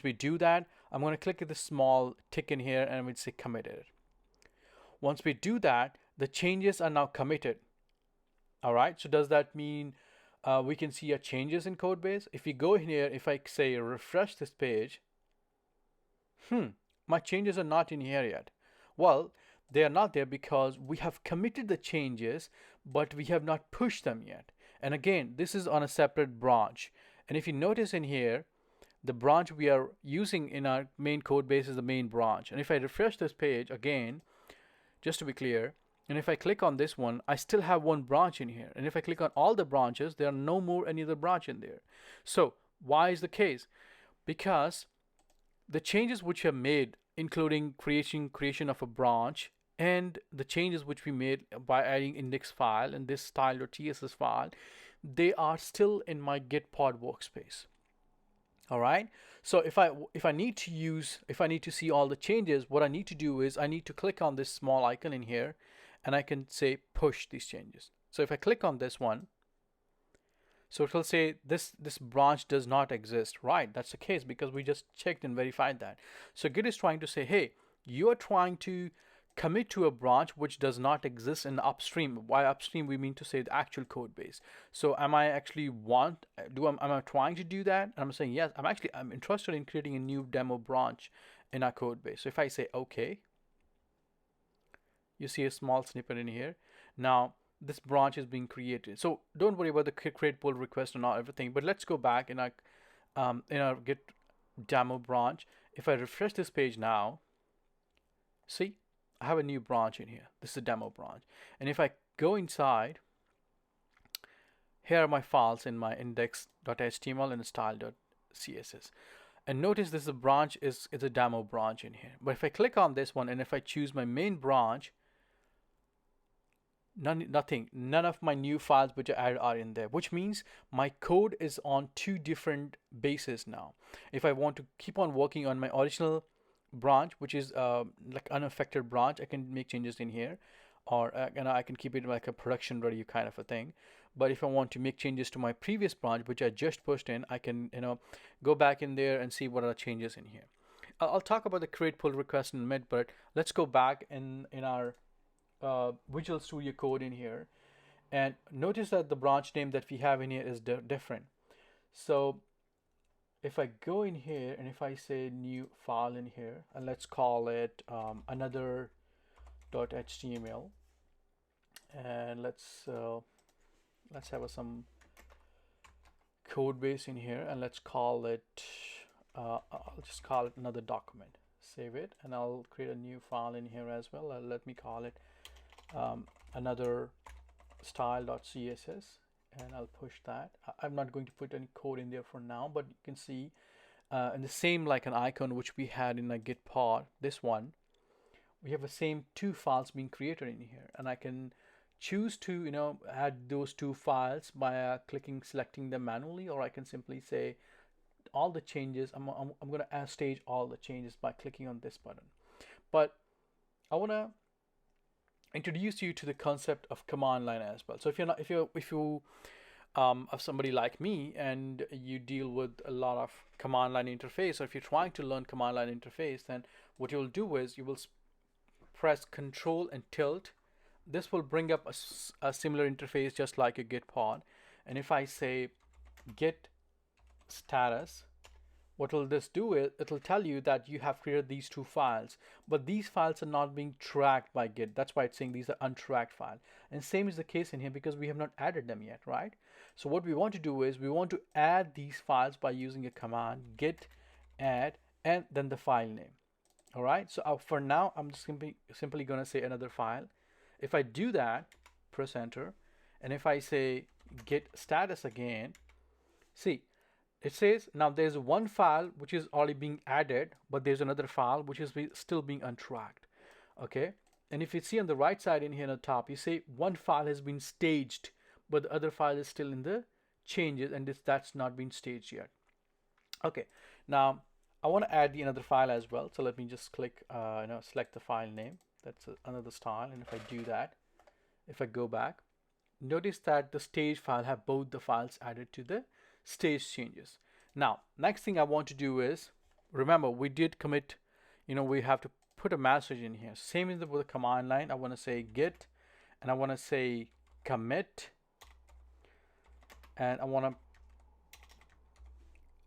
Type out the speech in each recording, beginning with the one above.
Once we do that, I'm going to click this small tick in here and we'll say committed. Once we do that, the changes are now committed. All right, so does that mean we can see our changes in code base? If we go in here, if I say refresh this page, my changes are not in here yet. Well, they are not there because we have committed the changes, but we have not pushed them yet. And again, this is on a separate branch. And if you notice in here, the branch we are using in our main code base is the main branch. And if I refresh this page again, just to be clear, and if I click on this one, I still have one branch in here. And if I click on all the branches, there are no more any other branch in there. So why is the case? Because the changes which are made, including creation of a branch, and the changes which we made by adding index file and this style.tss file, they are still in my Git pod workspace. All right. So if I need to see all the changes, what I need to do is I need to click on this small icon in here, and I can say push these changes. So if I click on this one, so it will say this branch does not exist. Right, that's the case because we just checked and verified that. So Git is trying to say, hey, you are trying to commit to a branch which does not exist in upstream. By upstream, we mean to say the actual code base. So am I actually am I trying to do that? And I'm saying yes. I'm interested in creating a new demo branch in our code base. So if I say okay, you see a small snippet in here. Now this branch is being created. So don't worry about the create pull request and all everything. But let's go back in our Git demo branch. If I refresh this page now, see, I have a new branch in here. This is a demo branch. And if I go inside, here are my files in my index.html and style.css. And notice this branch is a demo branch in here. But if I click on this one and if I choose my main branch, none of my new files which I added are in there, which means my code is on two different bases now. If I want to keep on working on my original branch, which is like unaffected branch, I can make changes in here, or I can keep it like a production ready kind of a thing. But if I want to make changes to my previous branch, which I just pushed in, I can go back in there and see what are the changes in here. I'll talk about the create pull request in a minute, but let's go back in our Visual Studio Code in here, and notice that the branch name that we have in here is different. So if I go in here and if I say new file in here, and let's call it another.html, and let's have some code base in here, and let's call it I'll just call it another document. Save it, and I'll create a new file in here as well. Let me call it another style.css, and I'll push that. I'm not going to put any code in there for now, but you can see in the same like an icon which we had in a Git pod, this one, we have the same two files being created in here, and I can choose to add those two files by selecting them manually, or I can simply say all the changes. I'm going to stage all the changes by clicking on this button. But I want to introduce you to the concept of command line as well. So if you are somebody like me and you deal with a lot of command line interface, or if you're trying to learn command line interface, then what you'll do is you will press Control and Tilt. This will bring up a similar interface just like a Git pod. And if I say Git Status, what will this do is it'll tell you that you have created these two files, but these files are not being tracked by Git. That's why it's saying these are untracked files. And same is the case in here because we have not added them yet, right? So what we want to do is we want to add these files by using a command git add and then the file name. All right, so for now I'm just simply going to say another file. If I do that, press enter, and if I say git status again, see, it says now there's one file which is already being added, but there's another file which is still being untracked. Okay, and if you see on the right side in here on the top, you say one file has been staged, but the other file is still in the changes, and that's not been staged yet. Okay, now I want to add another file as well. So let me just click, select the file name. That's another style, and if I do that, if I go back, notice that the stage file have both the files added to the stage changes. Now, next thing I want to do is remember we did commit, we have to put a message in here. Same as with the command line. I want to say git, and I want to say commit, and I want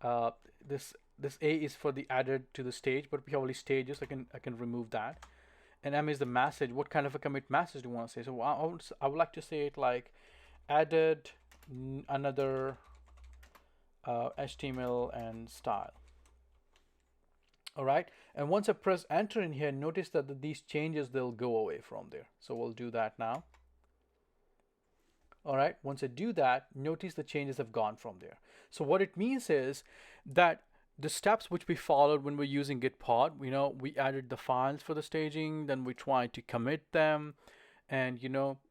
to this A is for the added to the stage, but we have only stages. I can remove that. And M is the message. What kind of a commit message do you want to say? So I would like to say it like added another HTML and style. All right, and once I press enter in here, notice that these changes, they'll go away from there. So we'll do that now. All right, once I do that, notice the changes have gone from there. So what it means is that the steps which we followed when we're using Git pod, we added the files for the staging, then we tried to commit them, and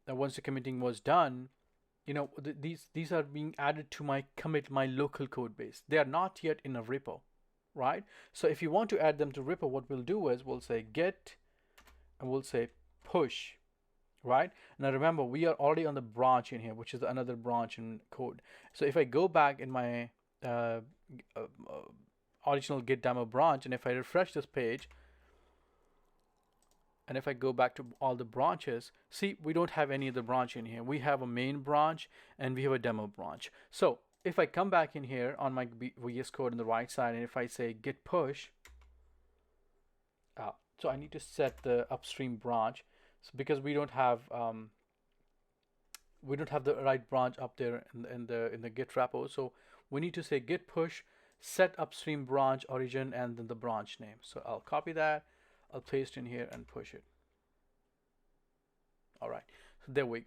once the committing was done, these are being added to my commit, my local code base. They are not yet in a repo, right? So if you want to add them to repo, what we'll do is we'll say git, and we'll say push, right? Now remember, we are already on the branch in here, which is another branch in code. So if I go back in my original Git demo branch, and if I refresh this page, and if I go back to all the branches, see, we don't have any other branch in here. We have a main branch and we have a demo branch. So if I come back in here on my VS Code on the right side, and if I say git push, so I need to set the upstream branch, so because we don't have the right branch up there in the Git repo. So we need to say git push set upstream branch origin and then the branch name. So I'll copy that, I'll paste in here and push it. All right, so there we